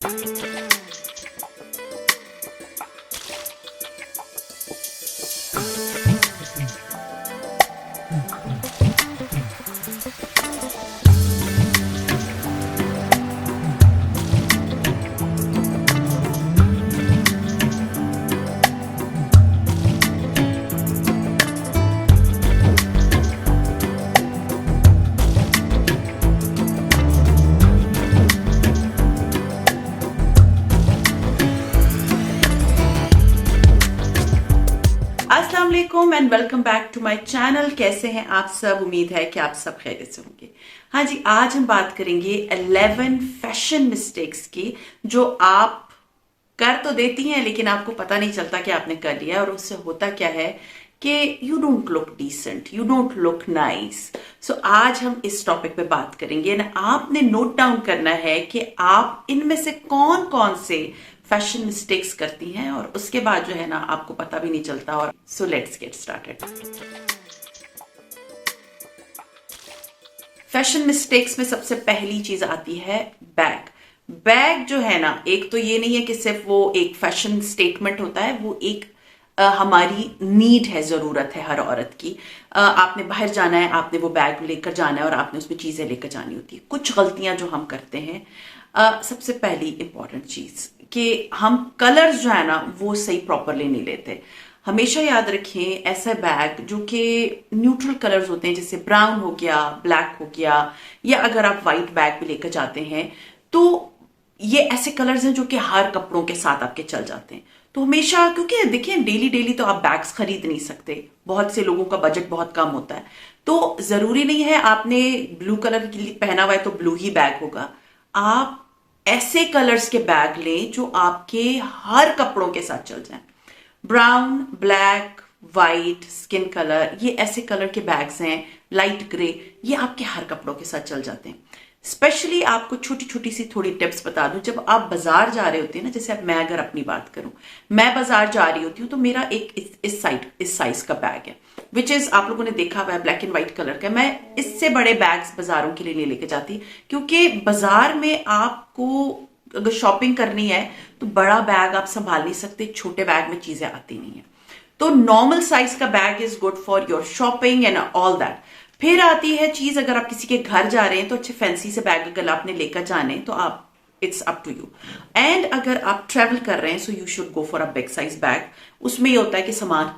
अस्सलाम वालेकुम and welcome back to my channel. कैसे हैं आप सब? उम्मीद है कि आप सब खैरियत से होंगे। हाँ जी, आज हम बात करेंगे 11 फैशन मिस्टेक्स की जो आप कर तो देती हैं लेकिन आपको पता नहीं चलता कि आपने कर लिया, और उससे होता क्या है कि you don't look decent, you don't look nice. So आज हम इस टॉपिक पे बात करेंगे ना। आपने नोट डाउन करना है कि आप इनमें से कौन कौन से फैशन मिस्टेक्स करती हैं, और उसके बाद जो है ना आपको पता भी नहीं चलता। और so let's get started. Fashion mistakes में सबसे पहली चीज आती है बैग। बैग जो है ना, एक तो ये नहीं है कि सिर्फ वो एक फैशन स्टेटमेंट होता है, वो एक हमारी नीड है, जरूरत है हर औरत की। आपने बाहर जाना है, आपने वो बैग लेकर जाना है और आपने उसमें चीजें लेकर जानी होती है। कुछ गलतियां जो हम करते हैं, सबसे पहली इंपॉर्टेंट चीज कि हम कलर्स जो है ना वो सही प्रॉपरली नहीं लेते। हमेशा याद रखें, ऐसा बैग जो कि न्यूट्रल कलर्स होते हैं, जैसे ब्राउन हो गया, ब्लैक हो गया, या अगर आप व्हाइट बैग भी लेकर जाते हैं तो ये ऐसे कलर्स हैं जो कि हर कपड़ों के साथ आपके चल जाते हैं। तो हमेशा, क्योंकि देखिए डेली डेली तो आप बैग्स खरीद नहीं सकते, बहुत से लोगों का बजट बहुत कम होता है, तो जरूरी नहीं है आपने ब्लू कलर के लिए पहना हुआ है तो ब्लू ही बैग होगा। आप ऐसे कलर्स के बैग लें जो आपके हर कपड़ों के साथ चल जाएं। Brown, black, white, skin colour, ये ऐसे कलर के बैग्स हैं, लाइट ग्रे, ये आपके हर कपड़ों के साथ चल जाते हैं। स्पेशली आपको छोटी छोटी सी थोड़ी टिप्स बता दूं, जब आप बाजार जा रहे होते हैं ना, जैसे अब मैं अगर अपनी बात करूं, मैं बाजार जा रही होती हूँ तो मेरा एक इस साइज का बैग है, विच इज आप लोगों ने देखा हुआ है, ब्लैक एंड व्हाइट कलर का। मैं इससे बड़े बैग्स बाजारों के लिए नहीं लेके जाती, क्योंकि बाजार में आपको अगर शॉपिंग करनी है तो बड़ा बैग आप संभाल नहीं सकते, छोटे बैग में चीजें आती नहीं है। तो नॉर्मल साइज का bag is good for your shopping and all that. फिर आती है चीज, अगर आप किसी के घर जा रहे हैं तो अच्छे फैंसी से बैग अगर आपने लेकर जाने तो आप, it's up to you. And अगर आप ट्रेवल कर रहे हैं so you should go for a big size bag. उसमें ये होता है कि सामान,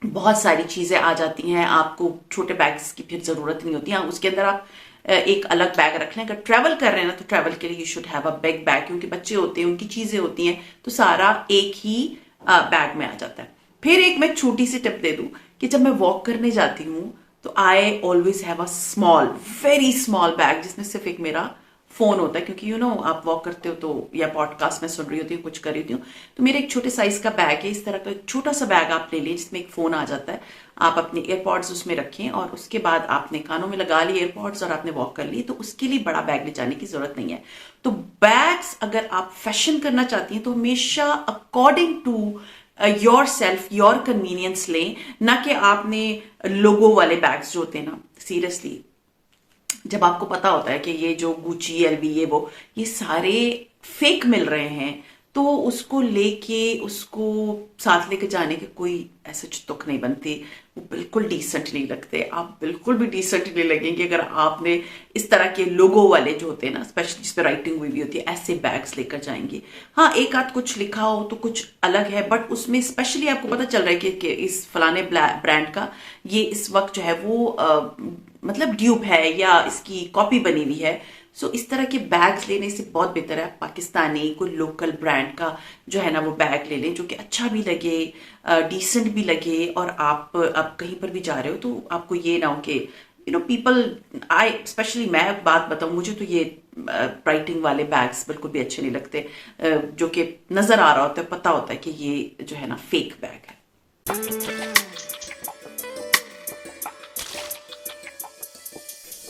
बहुत सारी चीजें आ जाती हैं, आपको छोटे बैग्स की फिर जरूरत नहीं होती। हाँ, उसके अंदर आप एक अलग बैग रख लें। अगर ट्रैवल कर रहे हैं ना तो ट्रैवल के लिए you should have a big bag, क्योंकि बच्चे होते हैं, उनकी चीजें होती हैं, तो सारा एक ही बैग में आ जाता है। फिर एक मैं छोटी सी टिप दे दूं कि जब मैं वॉक करने जाती हूँ तो I always have a small, very small bag, जिसमें सिर्फ एक मेरा फोन होता है, क्योंकि आप वॉक करते हो तो, या पॉडकास्ट में सुन रही होती हूँ, कुछ कर रही हूँ, तो मेरा एक छोटे साइज का बैग है। इस तरह का एक छोटा सा बैग आप ले लें जिसमें एक फोन आ जाता है। आप अपने एयरपॉड्स उसमें रखें और उसके बाद आपने कानों में लगा लिए एयरपॉड्स और आपने वॉक कर ली, तो उसके लिए बड़ा बैग ले जाने की जरूरत नहीं है। तो बैग्स अगर आप फैशन करना चाहती हैं तो हमेशा according to your self, your convenience लें, ना कि आपने लोगो वाले बैग्स जो होते हैं ना, सीरियसली जब आपको पता होता है कि ये जो गुची, एलवी, ये सारे फेक मिल रहे हैं, तो उसको लेके उसको साथ लेके जाने के कोई ऐसे तुक नहीं बनती। वो बिल्कुल डिसेंट नहीं लगते, आप बिल्कुल भी डिसेंट नहीं लगेंगे अगर आपने इस तरह के लोगो वाले जो होते हैं ना, स्पेशली जिस पे राइटिंग हुई भी होती है, ऐसे बैग्स लेकर जाएंगे। हाँ, एक आध कुछ लिखा हो तो कुछ अलग है, बट उसमें स्पेशली आपको पता चल रहा है कि इस फलाने ब्रांड का ये इस वक्त जो है वो मतलब ड्यूप है या इसकी कॉपी बनी हुई है। सो इस तरह के बैग्स लेने से बहुत बेहतर है पाकिस्तानी कोई लोकल ब्रांड का जो है ना वो बैग ले लें, जो कि अच्छा भी लगे, डिसेंट भी लगे, और आप कहीं पर भी जा रहे हो तो आपको ये ना हो कि पीपल, आई स्पेशली मैं बात बताऊं, मुझे तो ये राइटिंग वाले बैग्स बिल्कुल भी अच्छे नहीं लगते, जो कि नजर आ रहा होता है, पता होता है कि ये जो है ना फेक बैग है।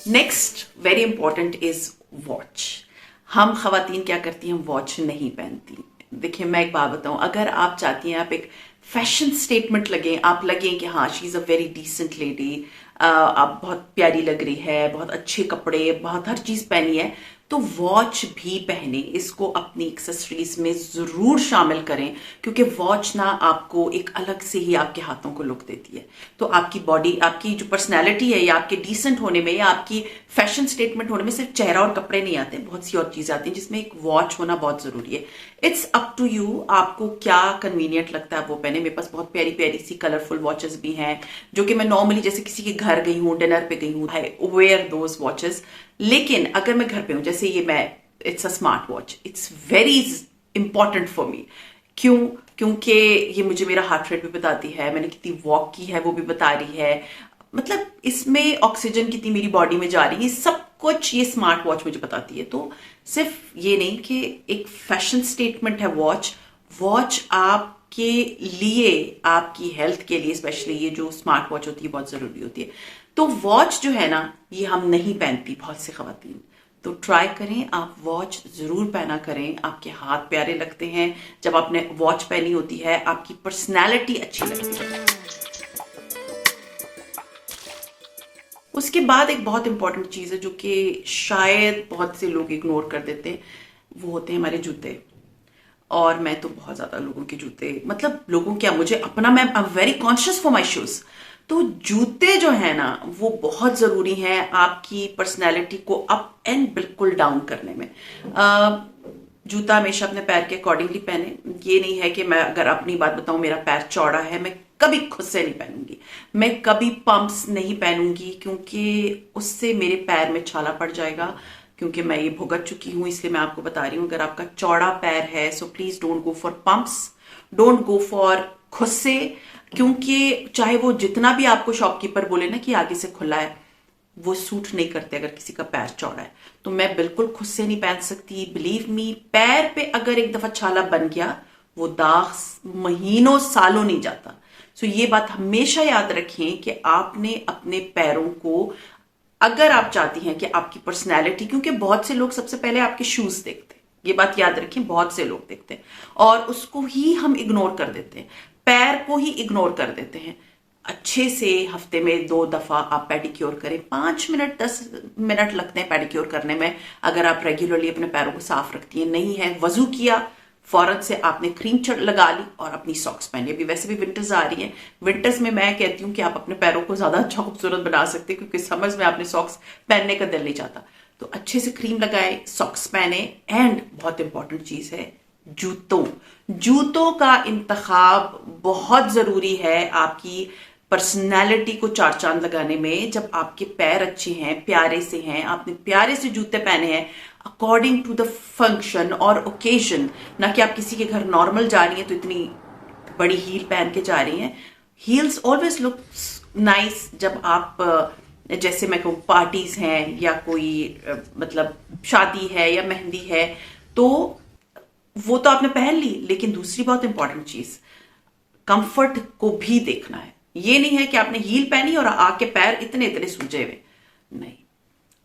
Next very important is watch. हम खवातीन क्या करती हैं, हम वॉच नहीं पहनती। देखिए मैं एक बात बताऊं, अगर आप चाहती हैं आप एक फैशन स्टेटमेंट लगे, आप लगे कि हाँ she is a very decent lady, आप बहुत प्यारी लग रही है, बहुत अच्छे कपड़े, बहुत हर चीज पहनी है, तो वॉच भी पहने, इसको अपनी एक्सेसरीज में जरूर शामिल करें, क्योंकि वॉच ना आपको एक अलग से ही आपके हाथों को लुक देती है। तो आपकी बॉडी, आपकी जो पर्सनैलिटी है, या आपके डिसेंट होने में, या आपकी फैशन स्टेटमेंट होने में सिर्फ चेहरा और कपड़े नहीं आते, बहुत सी और चीजें आती हैं जिसमें एक वॉच होना बहुत जरूरी है। इट्स अप टू यू, आपको क्या कन्वीनियंट लगता है वो पहने। मेरे पास बहुत प्यारी प्यारी सी कलरफुल वॉचेस भी हैं, जो कि मैं नॉर्मली जैसे किसी के घर गई हूँ, डिनर पे गई हूँ, आई वेयर दोज वॉचेस। लेकिन अगर मैं घर पे हूँ, जैसे ये मैं, it's a smart watch, it's very important for me. क्यों? क्योंकि ये मुझे मेरा हार्ट रेट भी बताती है, मैंने कितनी वॉक की है वो भी बता रही है, मतलब इसमें ऑक्सीजन कितनी मेरी बॉडी में जा रही है, सब कुछ ये स्मार्ट वॉच मुझे बताती है। तो सिर्फ ये नहीं कि एक फैशन स्टेटमेंट है वॉच, वॉच आपके लिए, आपकी हेल्थ के लिए स्पेशली, ये जो स्मार्ट वॉच होती है बहुत जरूरी होती है। तो वॉच जो है ना, ये हम नहीं पहनती बहुत से खवातीन, तो ट्राई करें आप वॉच जरूर पहना करें। आपके हाथ प्यारे लगते हैं जब आपने वॉच पहनी होती है, आपकी पर्सनैलिटी अच्छी लगती है। उसके बाद एक बहुत इंपॉर्टेंट चीज है जो कि शायद बहुत से लोग इग्नोर कर देते हैं, वो होते हैं हमारे जूते। और मैं तो बहुत ज्यादा लोगों के जूते, मतलब लोगों क्या, मुझे अपना, मैं I am very conscious for my shoes. तो जूते जो है ना वो बहुत जरूरी हैं आपकी पर्सनैलिटी को अप एंड बिल्कुल डाउन करने में। जूता हमेशा अपने पैर के अकॉर्डिंगली पहने। ये नहीं है कि मैं अगर अपनी बात बताऊं, मेरा पैर चौड़ा है, मैं कभी खुद से नहीं पहनूंगी, मैं कभी पंप्स नहीं पहनूंगी, क्योंकि उससे मेरे पैर में छाला पड़ जाएगा। क्योंकि मैं ये भुगत चुकी हूं, इसलिए मैं आपको बता रही हूं, अगर आपका चौड़ा पैर है so please don't go for pumps, don't go for खुद से। क्योंकि चाहे वो जितना भी आपको शॉपकीपर बोले ना कि आगे से खुला है, वो सूट नहीं करते अगर किसी का पैर चौड़ा है। तो मैं बिल्कुल खुद से नहीं पहन सकती, बिलीव मी। पैर पे अगर एक दफा छाला बन गया, वो दाग महीनों सालों नहीं जाता। सो ये बात हमेशा याद रखें कि आपने अपने पैरों को, अगर आप चाहती हैं कि आपकी पर्सनैलिटी, क्योंकि बहुत से लोग सबसे पहले आपके शूज देखते हैं, ये बात याद रखें, बहुत से लोग देखते हैं और उसको ही हम इग्नोर कर देते हैं, पैर को ही इग्नोर कर देते हैं। अच्छे से हफ्ते में 2 दफा आप पेडिक्योर करें, 5 मिनट 10 मिनट लगते हैं पेडिक्योर करने में, अगर आप रेगुलरली अपने पैरों को साफ रखती हैं। नहीं है, वजू किया, फौरन से आपने क्रीम लगा ली और अपनी सॉक्स पहनी। अभी वैसे भी विंटर्स आ रही हैं, विंटर्स में मैं कहती हूँ कि आप अपने पैरों को ज्यादा अच्छा खूबसूरत बना सकते हैं, क्योंकि समर्स में आपने सॉक्स पहनने का दिल नहीं चाहता। तो अच्छे से क्रीम लगाए, सॉक्स पहने। एंड बहुत इंपॉर्टेंट चीज है जूतों, जूतों का इंतखाब बहुत जरूरी है आपकी पर्सनैलिटी को चार चांद लगाने में। जब आपके पैर अच्छे हैं, प्यारे से हैं, आपने प्यारे से जूते पहने हैं अकॉर्डिंग टू द फंक्शन और ओकेजन, ना कि आप किसी के घर नॉर्मल जा रही हैं तो इतनी बड़ी हील पहन के जा रही हैं। हील्स ऑलवेज लुक नाइस जब आप, जैसे मैं कहूँ पार्टीज हैं या कोई मतलब शादी है या मेहंदी है, तो वो तो आपने पहन ली। लेकिन दूसरी बहुत इंपॉर्टेंट चीज, कंफर्ट को भी देखना है। ये नहीं है कि आपने हील पहनी और आके पैर इतने इतने सूजे हुए, नहीं,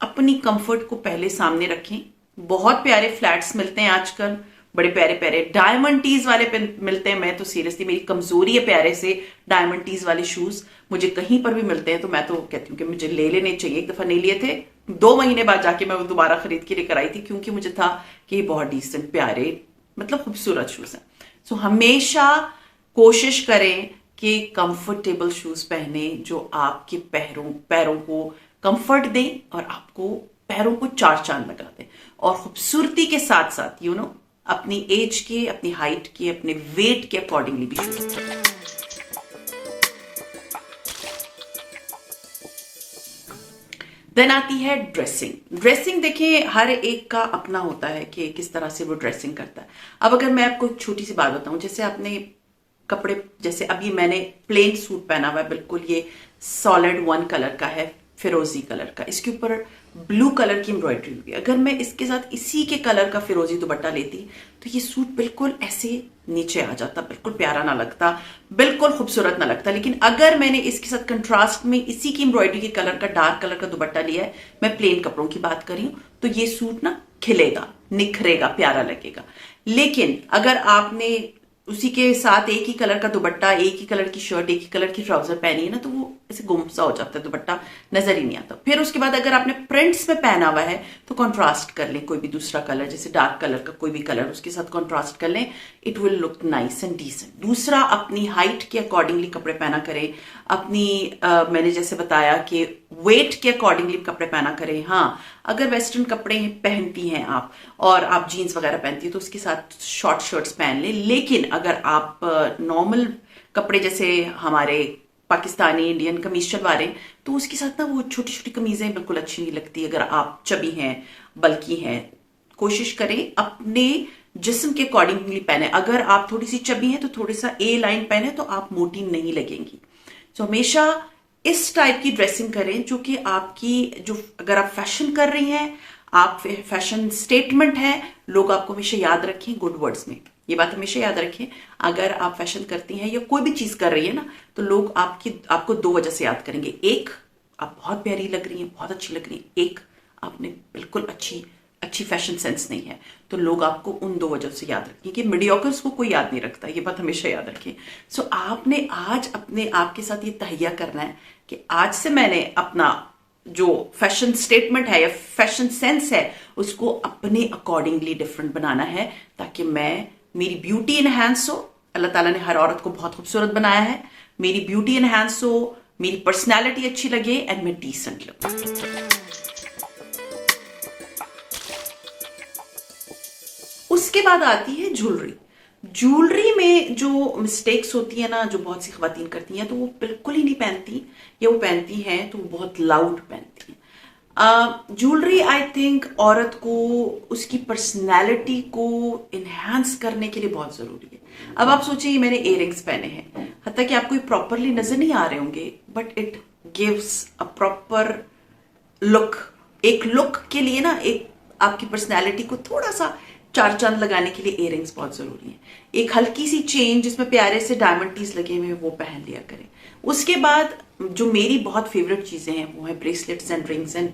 अपनी कंफर्ट को पहले सामने रखें। बहुत प्यारे फ्लैट्स मिलते हैं आजकल, बड़े प्यारे प्यारे डायमंड टीज वाले पे मिलते हैं। मैं तो सीरियसली, मेरी कमजोरी है प्यारे से डायमंड टीज वाले शूज, मुझे कहीं पर भी मिलते हैं तो मैं तो कहती हूँ कि मुझे ले लेने चाहिए। एक दफा नहीं लिए थे, 2 महीने बाद जाके मैं वो दोबारा खरीद के लेकर आई थी, क्योंकि मुझे था कि ये बहुत डिसेंट प्यारे मतलब खूबसूरत शूज हैं। सो हमेशा कोशिश करें कि कंफर्टेबल शूज पहने जो आपके पैरों को कंफर्ट दें और आपको पैरों को चार चांद लगा दें, और खूबसूरती के साथ साथ अपनी एज के, अपनी हाइट के, अपने वेट के अकॉर्डिंगली भी शूज। देन आती है ड्रेसिंग। ड्रेसिंग देखें, हर एक का अपना होता है कि किस तरह से वो ड्रेसिंग करता है। अब अगर मैं आपको एक छोटी सी बात बताऊं, जैसे आपने कपड़े, जैसे अभी मैंने प्लेन सूट पहना हुआ है, बिल्कुल ये सॉलिड 1 कलर का है, फिरोजी कलर का, इसके ऊपर ब्लू कलर की एम्ब्रॉयडरी हुई। अगर मैं इसके साथ इसी के कलर का फिरोजी दुपट्टा लेती तो ये सूट बिल्कुल ऐसे नीचे आ जाता, बिल्कुल प्यारा ना लगता, बिल्कुल खूबसूरत ना लगता। लेकिन अगर मैंने इसके साथ कंट्रास्ट में इसी की एम्ब्रॉयडरी के कलर का, डार्क कलर का दुपट्टा लिया है, मैं प्लेन कपड़ों की बात कर रही हूं, तो ये सूट ना खिलेगा, निखरेगा, प्यारा लगेगा। लेकिन अगर आपने उसी के साथ एक ही कलर का दुपट्टा, एक ही कलर की शर्ट, एक ही कलर की ट्राउजर पहनी है ना, तो वो ऐसे गुम सा हो जाता है, दुपट्टा नजर ही नहीं आता। फिर उसके बाद अगर आपने प्रिंट्स में पहना हुआ है तो कंट्रास्ट कर लें, कोई भी दूसरा कलर, जैसे डार्क कलर का कोई भी कलर उसके साथ कंट्रास्ट कर लें, it will look nice and decent. दूसरा, अपनी हाइट के अकॉर्डिंगली कपड़े पहना करें, अपनी मैंने जैसे बताया कि वेट के अकॉर्डिंगली कपड़े पहना करें। हाँ, अगर वेस्टर्न कपड़े पहनती हैं आप और आप जीन्स वगैरह पहनती है तो उसके साथ शॉर्ट शर्ट्स पहन लें, लेकिन अगर आप नॉर्मल कपड़े जैसे हमारे पाकिस्तानी इंडियन कमीज चलवा रहे हैं तो उसके साथ ना वो छोटी छोटी कमीजें बिल्कुल अच्छी नहीं लगती। अगर आप चबी हैं, बल्कि हैं, कोशिश करें अपने जिस्म के अकॉर्डिंगली पहने। अगर आप थोड़ी सी चबी हैं तो थोड़ी सा ए लाइन पहने तो आप मोटी नहीं लगेंगी। तो हमेशा इस टाइप की ड्रेसिंग करें जो कि आपकी, जो अगर आप फैशन कर रही हैं, आप फैशन स्टेटमेंट है, लोग आपको हमेशा याद रखें गुड वर्ड्स में। ये बात हमेशा याद रखें, अगर आप फैशन करती हैं या कोई भी चीज कर रही है ना, तो लोग आपको 2 वजह से याद करेंगे। एक, आप बहुत प्यारी लग रही हैं, बहुत अच्छी लग रही हैं। एक, आपने बिल्कुल अच्छी फैशन सेंस नहीं है, तो लोग आपको उन 2 वजह से याद रखें कि मीडियोकर्स को कोई याद नहीं रखता। ये बात हमेशा याद रखें। सो आपने आज अपने आप के साथ ये तहैया करना है कि आज से मैंने अपना जो फैशन स्टेटमेंट है या फैशन सेंस है उसको अपने अकॉर्डिंगली डिफरेंट बनाना है, ताकि मेरी ब्यूटी इनहैंस हो। अल्लाह ताला ने हर औरत को बहुत खूबसूरत बनाया है, मेरी ब्यूटी इनहैंस हो, मेरी पर्सनैलिटी अच्छी लगे एंड मैं डिसेंट लगूं। उसके बाद आती है ज्वेलरी में जो मिस्टेक्स होती है ना, जो बहुत सी खवातीन करती हैं, तो वो बिल्कुल ही नहीं पहनती, या वो पहनती हैं तो वो बहुत लाउड पहनती हैं। ज्वेलरी आई थिंक औरत को उसकी पर्सनैलिटी को इन्हांस करने के लिए बहुत जरूरी है। अब आप सोचिए, मैंने इयररिंग्स पहने हैं, हत्ता कि आपको प्रॉपरली नजर नहीं आ रहे होंगे, but it gives a proper look. एक लुक के लिए ना, एक आपकी पर्सनैलिटी को थोड़ा सा चार चांद लगाने के लिए इयररिंग्स बहुत जरूरी है। एक हल्की सी चेन जिसमें प्यारे से डायमंड टीज लगे हुए वो पहन लिया करें। उसके बाद जो मेरी बहुत फेवरेट चीजें हैं वो है bracelets and rings and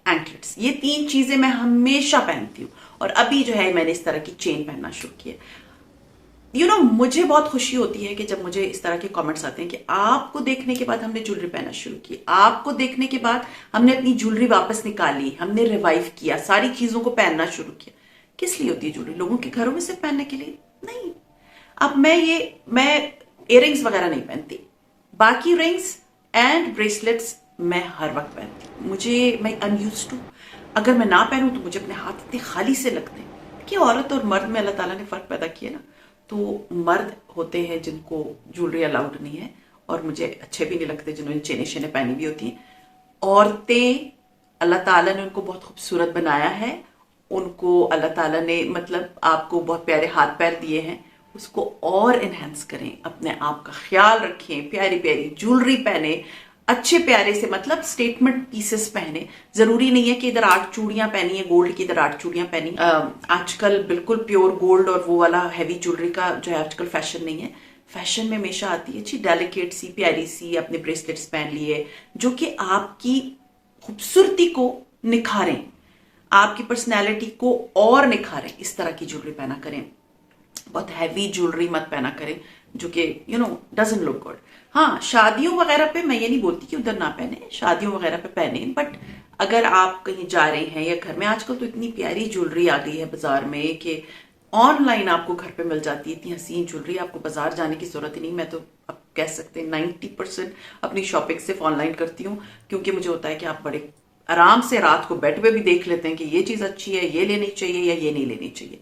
anklets. ये 3 चीजें मैं हमेशा पहनती हूँ, और अभी जो है मैंने इस तरह की चेन पहनना शुरू किया। मुझे बहुत खुशी होती है कि जब मुझे इस तरह के कमेंट्स आते हैं कि आपको देखने के बाद हमने ज्वेलरी पहनना शुरू की, आपको देखने के बाद हमने अपनी ज्वेलरी वापस निकाली, हमने रिवाइव किया, सारी चीजों को पहनना शुरू किया। किस लिए होती है ज्वेलरी? लोगों के घरों में सिर्फ पहनने के लिए नहीं। अब मैं इयररिंग्स वगैरह नहीं पहनती, बाकी रिंग्स एंड ब्रेसलेट्स मैं हर वक्त पहनती हूँ। मैं अनयूज्ड हूँ। अगर मैं ना पहनूं तो मुझे अपने हाथ इतने खाली से लगते हैं कि औरत और मर्द में अल्लाह ताला ने फर्क पैदा किया ना, तो मर्द होते हैं जिनको ज्वेलरी अलाउड नहीं है, और मुझे अच्छे भी नहीं लगते जिन्होंने चेने शेने पहनी भी होती हैं। औरतें, अल्लाह ताला ने उनको बहुत खूबसूरत बनाया है, उनको अल्लाह ताला ने आपको बहुत प्यारे हाथ पैर दिए हैं, उसको और एनहेंस करें, अपने आप का ख्याल रखें, प्यारी प्यारी ज्वेलरी पहने, अच्छे प्यारे से स्टेटमेंट पीसेस पहने। जरूरी नहीं है कि इधर 8 चूड़ियां पहनी है गोल्ड की, इधर 8 चूड़ियां पहनी। आजकल बिल्कुल प्योर गोल्ड और वो वाला हैवी ज्वेलरी का जो है आजकल फैशन नहीं है। फैशन में हमेशा आती है अच्छी डेलिकेट सी प्यारी सी अपने ब्रेसलेट्स पहन लिए जो कि आपकी खूबसूरती को निखारें, आपकी पर्सनैलिटी को और निखारें। इस तरह की ज्वेलरी पहना करें। बहुत हैवी ज्वेलरी मत पहना करें जो कि डजंट लुक गुड। हाँ, शादियों वगैरह पे मैं ये नहीं बोलती कि उधर ना पहने, शादियों वगैरह पे पहने, बट अगर आप कहीं जा रहे हैं या घर में, आजकल तो इतनी प्यारी ज्वेलरी आ गई है बाजार में कि ऑनलाइन आपको घर पे मिल जाती है इतनी हसीन ज्वेलरी, आपको बाजार जाने की जरूरत ही नहीं। मैं तो अब कह सकते हैं 90% अपनी शॉपिंग सिर्फ ऑनलाइन करती हूँ, क्योंकि मुझे होता है कि आप बड़े आराम से रात को बेड पे भी देख लेते हैं कि ये चीज अच्छी है, ये लेनी चाहिए या ये नहीं लेनी चाहिए।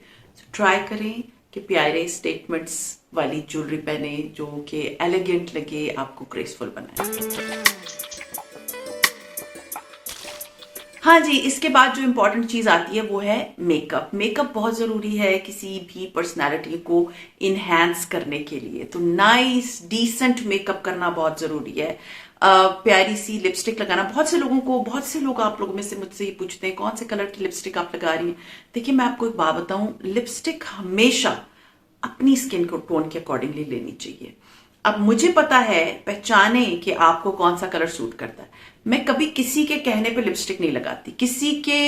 ट्राई करें कि प्यारे स्टेटमेंट्स वाली ज्वेलरी पहने जो कि एलिगेंट लगे, आपको ग्रेसफुल बनाए। हाँ जी, इसके बाद जो इंपॉर्टेंट चीज आती है वो है मेकअप। मेकअप बहुत जरूरी है किसी भी पर्सनालिटी को इनहैंस करने के लिए, तो नाइस डिसेंट मेकअप करना बहुत जरूरी है। प्यारी सी लिपस्टिक लगाना। बहुत से लोग आप लोगों में से मुझसे ये पूछते हैं कौन से कलर की लिपस्टिक आप लगा रही हैं। देखिए, मैं आपको एक बात बताऊं, लिपस्टिक हमेशा अपनी स्किन को टोन के अकॉर्डिंगली लेनी चाहिए। अब मुझे पता है, पहचाने कि आपको कौन सा कलर सूट करता है। मैं कभी किसी के कहने पे लिपस्टिक नहीं लगाती, किसी के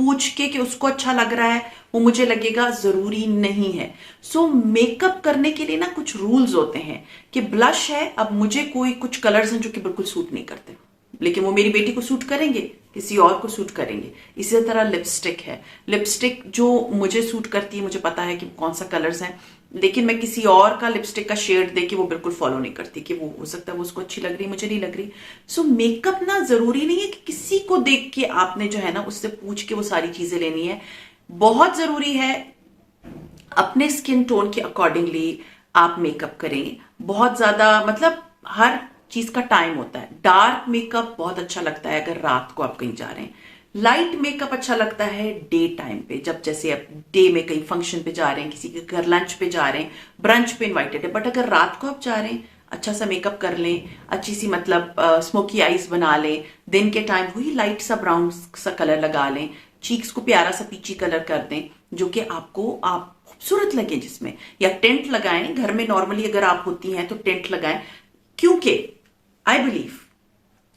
पूछ के कि उसको अच्छा लग रहा है वो मुझे लगेगा, जरूरी नहीं है। सो मेकअप करने के लिए ना कुछ रूल्स होते हैं कि ब्लश है, अब मुझे कोई कुछ कलर्स हैं जो कि बिल्कुल सूट नहीं करते, लेकिन वो मेरी बेटी को सूट करेंगे, किसी और को सूट करेंगे। इसी तरह लिपस्टिक है, लिपस्टिक जो मुझे सूट करती है, मुझे पता है कि कौन सा कलर्स हैं, लेकिन मैं किसी और का लिपस्टिक का शेड देके वो बिल्कुल फॉलो नहीं करती कि वो हो सकता है वो उसको अच्छी लग रही, मुझे नहीं लग रही। सो मेकअप ना जरूरी नहीं है कि किसी को देख के आपने जो है ना उससे पूछ के वो सारी चीजें लेनी है। बहुत जरूरी है अपने स्किन टोन के अकॉर्डिंगली आप मेकअप करें। बहुत ज्यादा मतलब हर चीज का टाइम होता है। डार्क मेकअप बहुत अच्छा लगता है अगर रात को आप कहीं जा रहे हैं, लाइट मेकअप अच्छा लगता है डे टाइम पे, जब जैसे आप डे में कहीं फंक्शन पे जा रहे हैं, किसी के घर लंच पे जा रहे हैं, ब्रंच पे इनवाइटेड है। बट अगर रात को आप जा रहे हैं, अच्छा सा मेकअप कर लें, अच्छी सी मतलब स्मोकी आईज बना लें, दिन के टाइम वही लाइट सा ब्राउन सा कलर लगा लें, चीक्स को प्यारा सा पीची कलर कर दें जो कि आपको आप खूबसूरत लगे जिसमें, या टेंट लगाएं घर में। नॉर्मली अगर आप होती हैं तो टेंट लगाएं, क्योंकि आई बिलीव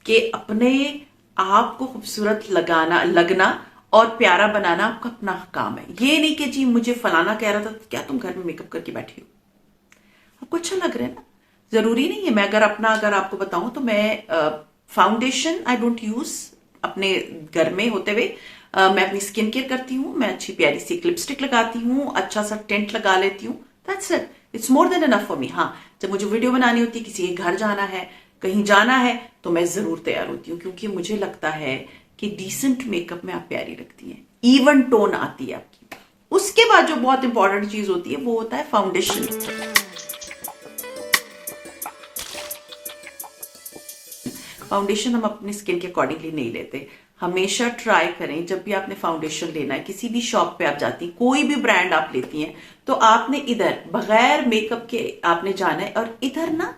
कि अपने आप को खूबसूरत लगना और प्यारा बनाना आपका अपना काम है। ये नहीं कि जी मुझे फलाना कह रहा था तो क्या तुम घर में मेकअप करके बैठी हो, आपको अच्छा लग रहा है ना, जरूरी नहीं है। मैं अगर आपको बताऊं तो मैं फाउंडेशन आई डोंट यूज अपने घर में होते हुए। मैं अपनी स्किन केयर करती हूँ, मैं अच्छी प्यारी सी लिपस्टिक लगाती हूँ, अच्छा सा टेंट लगा लेती हूँ, that's it, it's more than enough for me. हाँ, जब मुझे वीडियो बनानी होती है, किसी के घर जाना है, कहीं जाना है, तो मैं जरूर तैयार होती हूँ, क्योंकि मुझे लगता है कि डिसेंट मेकअप में आप प्यारी लगती हैं, इवन टोन आती है आपकी। उसके बाद जो बहुत इंपॉर्टेंट चीज होती है वो होता है फाउंडेशन। फाउंडेशन हम अपनी स्किन के अकॉर्डिंगली नहीं लेते। हमेशा ट्राई करें जब भी आपने फाउंडेशन लेना है, किसी भी शॉप पे आप जाती हैं, कोई भी ब्रांड आप लेती हैं, तो आपने इधर बगैर मेकअप के आपने जाना है और इधर ना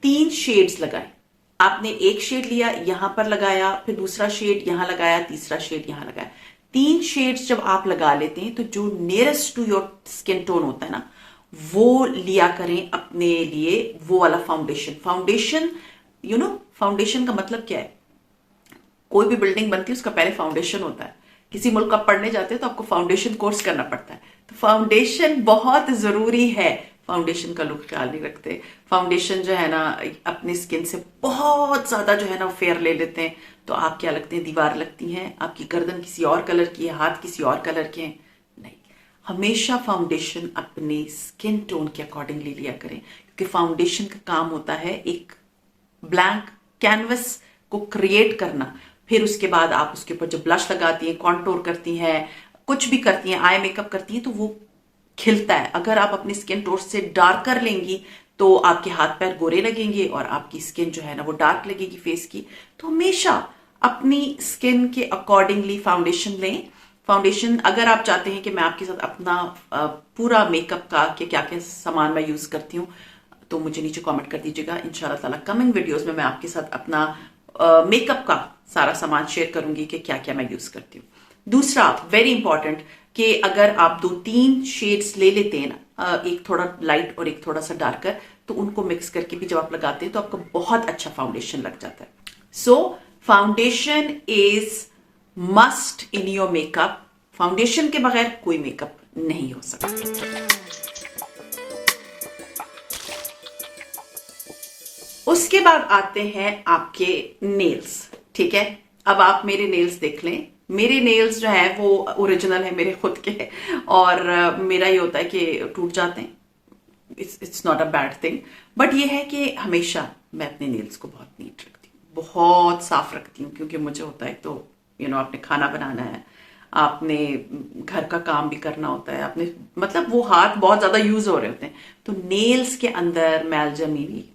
3 शेड्स लगाए। आपने एक शेड लिया, यहां पर लगाया, फिर दूसरा शेड यहां लगाया, तीसरा शेड यहां लगाया। 3 शेड्स जब आप लगा लेते हैं तो जो nearest to your skin tone होता है ना, वो लिया करें अपने लिए, वो वाला फाउंडेशन। फाउंडेशन फाउंडेशन का मतलब क्या है? कोई भी बिल्डिंग बनती है उसका पहले फाउंडेशन होता है। किसी मुल्क आप पढ़ने जाते हैं तो आपको फाउंडेशन कोर्स करना पड़ता है, तो फाउंडेशन बहुत जरूरी है। फाउंडेशन का लोग ख्याल नहीं रखते। फाउंडेशन जो है ना अपनी स्किन से बहुत ज्यादा जो है ना फेयर ले लेते हैं, तो आप क्या लगते हैं, दीवार लगती हैं, आपकी गर्दन किसी और कलर की है, हाथ किसी और कलर के हैं। नहीं, हमेशा फाउंडेशन अपने स्किन टोन के अकॉर्डिंगली लिया करें, क्योंकि फाउंडेशन का काम होता है एक ब्लैंक कैनवस को क्रिएट करना। फिर उसके बाद आप उसके ऊपर जब ब्लश लगाती हैं, कॉन्टोर करती हैं, कुछ भी करती हैं, आई मेकअप करती हैं, तो वो खिलता है। अगर आप अपनी स्किन टोन से डार्क कर लेंगी तो आपके हाथ पैर गोरे लगेंगे और आपकी स्किन जो है ना वो डार्क लगेगी फेस की। तो हमेशा अपनी स्किन के अकॉर्डिंगली फाउंडेशन लें। फाउंडेशन अगर आप चाहते हैं कि मैं आपके साथ अपना पूरा मेकअप का कि क्या क्या सामान मैं यूज करती हूँ, तो मुझे नीचे कमेंट कर दीजिएगा। इंशाल्लाह ताला कमिंग वीडियोस में मैं आपके साथ अपना मेकअप का सारा सामान शेयर करूंगी कि क्या क्या मैं यूज करती हूँ। दूसरा वेरी इंपॉर्टेंट कि अगर आप 2-3 शेड्स ले लेते हैं ना, एक थोड़ा लाइट और एक थोड़ा सा डार्कर, तो उनको मिक्स करके भी जब आप लगाते हैं तो आपका बहुत अच्छा फाउंडेशन लग जाता है। So foundation is must in your makeup. Foundation के बगैर कोई मेकअप नहीं हो सकता। उसके बाद आते हैं आपके नेल्स। ठीक है, अब आप मेरे नेल्स देख लें। मेरे नेल्स जो है वो ओरिजिनल है, मेरे खुद के, और मेरा ये होता है कि टूट जाते हैं। It's not a bad thing, but ये है कि हमेशा मैं अपने नेल्स को बहुत नीट रखती हूँ, बहुत साफ रखती हूँ, क्योंकि मुझे होता है तो आपने खाना बनाना है, आपने घर का काम भी करना होता है, आपने मतलब वो हाथ बहुत ज्यादा यूज हो रहे होते हैं, तो नेल्स के अंदर मैल जमी हुई,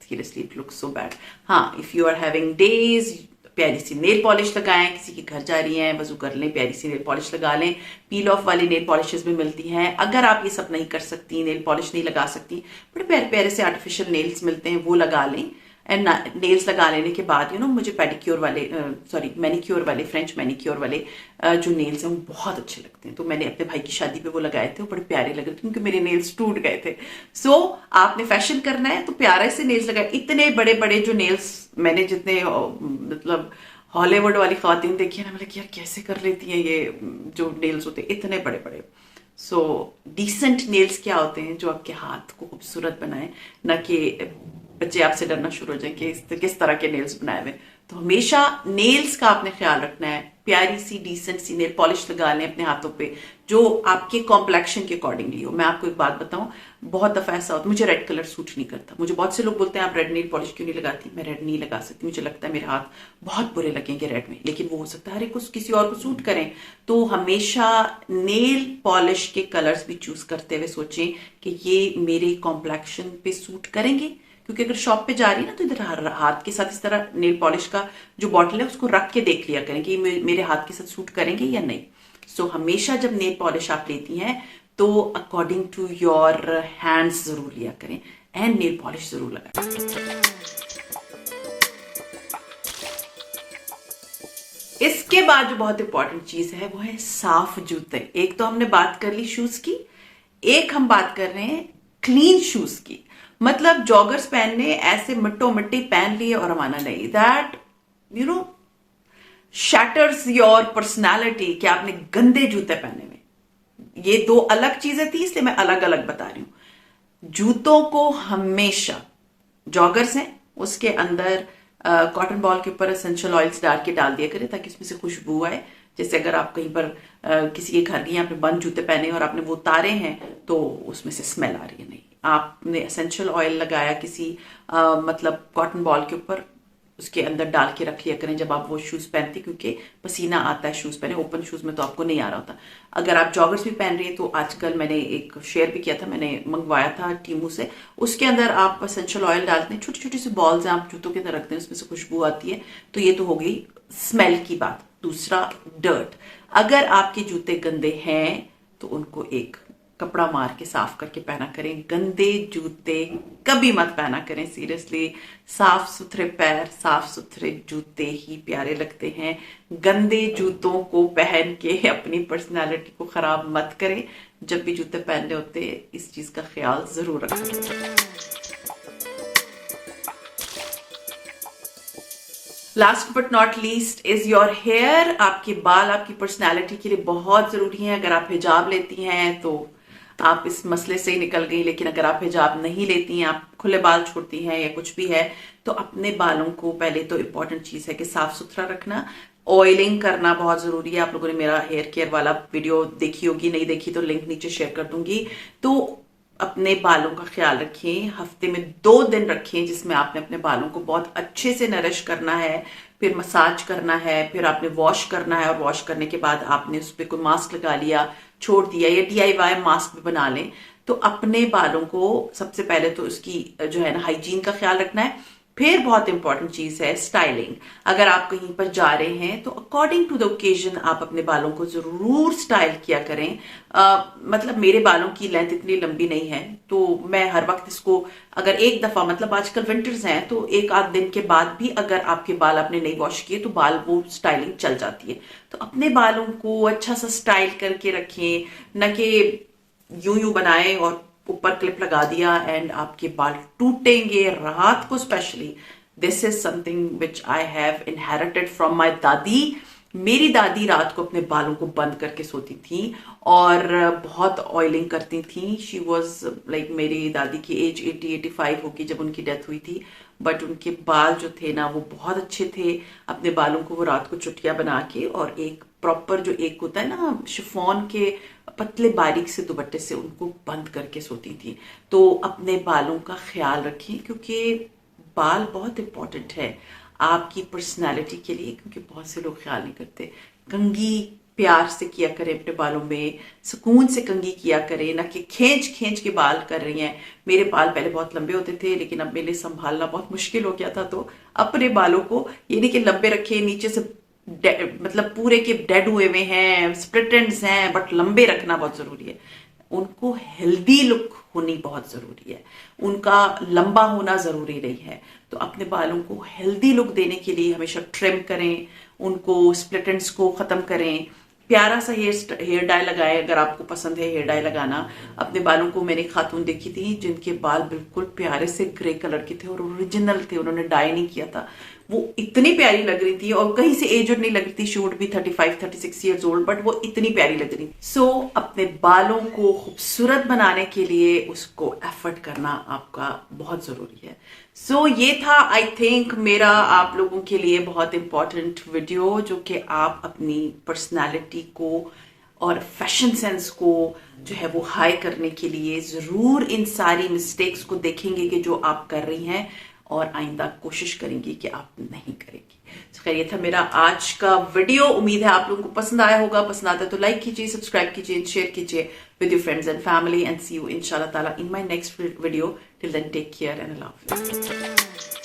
seriously it looks so bad. हाँ, if you are having days, प्यारी सी नेल पॉलिश लगाएं, किसी के घर जा रही हैं वजू कर लें, प्यारी सी नेल पॉलिश लगा लें। पील ऑफ वाली नेल पॉलिशेस भी मिलती हैं। अगर आप ये सब नहीं कर सकती, नेल पॉलिश नहीं लगा सकती, बड़े प्यारे प्यारे से आर्टिफिशियल नेल्स मिलते हैं, वो लगा लें। एंड नेल्स लगा लेने के बाद मुझे पेडिक्योर वाले मैनिक्योर वाले, फ्रेंच मैनिक्योर वाले जो नेल्स हैं वो बहुत अच्छे लगते हैं। तो मैंने अपने भाई की शादी पे वो लगाए थे, वो बड़े प्यारे लग रहे थे क्योंकि मेरे नेल्स टूट गए थे। सो आपने फैशन करना है तो प्यारे से नेल्स लगाए। इतने बड़े बड़े जो नेल्स मैंने जितने मतलब हॉलीवुड वाली खवातीन देखी ना, मतलब यार कैसे कर लेती हैं ये जो नेल्स होते हैं इतने बड़े बड़े। सो डिसेंट नेल्स क्या होते हैं, जो आपके हाथ को खूबसूरत बनाए, ना कि बच्चे आपसे डरना शुरू हो जाए कि किस तरह के नेल्स बनाए हुए। तो हमेशा नेल्स का आपने ख्याल रखना है, प्यारी सी डिसेंट सी नेल पॉलिश लगा लें अपने हाथों पे जो आपके कॉम्प्लेक्शन के अकॉर्डिंगली हो। मैं आपको एक बात बताऊं, बहुत दफा ऐसा होता है, मुझे रेड कलर सूट नहीं करता। मुझे बहुत से लोग बोलते हैं आप रेड नेल पॉलिश क्यों नहीं लगाती, मैं रेड नहीं लगा सकती, मुझे लगता है मेरे हाथ बहुत बुरे लगेंगे रेड में, लेकिन वो हो सकता है हर एक को किसी और को सूट करें। तो हमेशा नेल पॉलिश के कलर्स भी चूज करते हुए सोचें कि ये मेरे कॉम्प्लेक्शन पे सूट करेंगे, क्योंकि अगर शॉप पे जा रही है ना तो इधर हाथ के साथ इस तरह नेल पॉलिश का जो बॉटल है उसको रख के देख लिया करें कि मेरे हाथ के साथ सूट करेंगे या नहीं। सो हमेशा जब नेल पॉलिश आप लेती हैं तो अकॉर्डिंग टू योर हैंड्स जरूर लिया करें एंड नेल पॉलिश जरूर लगाएं। इसके बाद जो बहुत इंपॉर्टेंट चीज है वो है साफ जूते। एक तो हमने बात कर ली शूज की, एक हम बात कर रहे हैं क्लीन शूज की। मतलब जॉगर्स पहनने ऐसे मिट्टो मिट्टी पहन लिए और हमारा नहीं, that you know shatters your personality कि आपने गंदे जूते पहने हुए। ये दो अलग चीजें थी, इसलिए मैं अलग अलग बता रही हूं। जूतों को हमेशा, जॉगर्स हैं उसके अंदर कॉटन बॉल के ऊपर एसेंशियल ऑयल्स डाल दिया करें ताकि उसमें से खुशबू आए। जैसे अगर आप कहीं पर किसी के घर गए, आपने बंद जूते पहने और आपने वो उतारे हैं तो उसमें से स्मेल आ रही है, नहीं। आपने एसेंशियल ऑयल लगाया किसी मतलब कॉटन बॉल के ऊपर, उसके अंदर डाल के रख लिया करें जब आप वो शूज पहनते, क्योंकि पसीना आता है शूज पहने। ओपन शूज में तो आपको नहीं आ रहा होता। अगर आप जॉगर्स भी पहन रही हैं तो आजकल मैंने एक शेयर भी किया था, मैंने मंगवाया था टीमू से, उसके अंदर आप एसेंशियल ऑयल डालते हैं, छोटी छोटी सी बॉल्स हैं, आप जूतों के अंदर रखते हैं, उसमें से खुशबू आती है। तो ये तो हो गई स्मेल की बात। दूसरा, डर्ट। अगर आपके जूते गंदे हैं तो उनको एक कपड़ा मार के साफ करके पहना करें। गंदे जूते कभी मत पहना करें, सीरियसली। साफ सुथरे पैर, साफ सुथरे जूते ही प्यारे लगते हैं। गंदे जूतों को पहन के अपनी पर्सनालिटी को खराब मत करें। जब भी जूते पहनने होते इस चीज का ख्याल जरूर रखें। Last but not least is your hair. आपके बाल आपकी पर्सनैलिटी के लिए बहुत जरूरी हैं। अगर आप हिजाब लेती हैं तो आप इस मसले से ही निकल गई, लेकिन अगर आप हिजाब नहीं लेती हैं, आप खुले बाल छोड़ती हैं या कुछ भी है, तो अपने बालों को पहले तो इंपॉर्टेंट चीज है कि साफ सुथरा रखना। ऑयलिंग करना बहुत जरूरी है। आप लोगों ने मेरा हेयर केयर वाला वीडियो देखी होगी, नहीं देखी तो लिंक नीचे शेयर कर दूंगी। तो अपने बालों का ख्याल रखें। हफ्ते में 2 दिन रखें जिसमें आपने अपने बालों को बहुत अच्छे से नरिश करना है, फिर मसाज करना है, फिर आपने वॉश करना है, और वॉश करने के बाद आपने उस पर कोई मास्क लगा लिया, छोड़ दिया, या DIY मास्क भी बना लें। तो अपने बालों को सबसे पहले तो उसकी जो है ना हाइजीन का ख्याल रखना है। फिर बहुत इंपॉर्टेंट चीज है स्टाइलिंग। अगर आप कहीं पर जा रहे हैं तो अकॉर्डिंग टू द ओकेजन आप अपने बालों को जरूर स्टाइल किया करें। मतलब मेरे बालों की लेंथ इतनी लंबी नहीं है तो मैं हर वक्त इसको, अगर एक दफा, मतलब आजकल विंटर्स हैं तो एक आध दिन के बाद भी अगर आपके बाल आपने नहीं वॉश किए तो बाल वो स्टाइलिंग चल जाती है। तो अपने बालों को अच्छा सा स्टाइल करके रखें, न कि यूं यूं बनाएं और ऊपर क्लिप लगा दिया एंड आपके बाल टूटेंगे रात को specially. This is something which I have inherited from my दादी। मेरी दादी रात को अपने बालों को बंद करके सोती थी और बहुत ऑयलिंग करती थी। शी वॉज लाइक, मेरी दादी की एज 80-85 होगी जब उनकी डेथ हुई थी, बट उनके बाल जो थे ना वो बहुत अच्छे थे। अपने बालों को वो रात को चुटिया बना के और एक प्रॉपर जो एक होता है ना शिफॉन के पतले बारीक से दुपट्टे से उनको बंद करके सोती थी। तो अपने बालों का ख्याल रखें क्योंकि बाल बहुत इंपॉर्टेंट है आपकी पर्सनालिटी के लिए, क्योंकि बहुत से लोग ख्याल नहीं करते। कंघी प्यार से किया करें अपने बालों में, सुकून से कंघी किया करें, ना कि खींच खींच के बाल कर रही हैं। मेरे बाल पहले बहुत लंबे होते थे लेकिन अब मेरे लिए संभालना बहुत मुश्किल हो गया था, तो अपने बालों को ये नहीं कि लंबे रखे नीचे से मतलब पूरे के डेड हुए हुए हैं, स्प्लिट एंड्स हैं, बट लंबे रखना बहुत जरूरी है। उनको हेल्दी लुक होनी बहुत जरूरी है, उनका लंबा होना जरूरी नहीं है। तो अपने बालों को हेल्दी लुक देने के लिए हमेशा ट्रिम करें, उनको स्प्लिट एंड्स को खत्म करें, प्यारा सा हेयर डाई लगाए अगर आपको पसंद है हेयर डाई लगाना। अपने बालों को मैंने खातून देखी थी जिनके बाल बिल्कुल प्यारे से ग्रे कलर के थे और ओरिजिनल थे, उन्होंने डाई नहीं किया था। वो इतनी प्यारी लग रही थी और कहीं से एजड नहीं लग रही थी। She would be 35-36 years old, but वो इतनी प्यारी लग रही। सो अपने बालों को खूबसूरत बनाने के लिए उसको एफर्ट करना आपका बहुत जरूरी है। सो ये था आई थिंक मेरा आप लोगों के लिए बहुत इंपॉर्टेंट वीडियो, जो कि आप अपनी पर्सनैलिटी को और फैशन सेंस को जो है वो हाई करने के लिए जरूर इन सारी मिस्टेक्स को देखेंगे कि जो आप कर रही हैं, और आइंदा कोशिश करेंगी कि आप नहीं करेंगी। खैर ये था मेरा आज का वीडियो। उम्मीद है आप लोगों को पसंद आया होगा। पसंद आता है तो लाइक कीजिए, सब्सक्राइब कीजिए, शेयर कीजिए with your friends and family, and see you इंशाल्लाह ताला in my next video. Till then take care and love.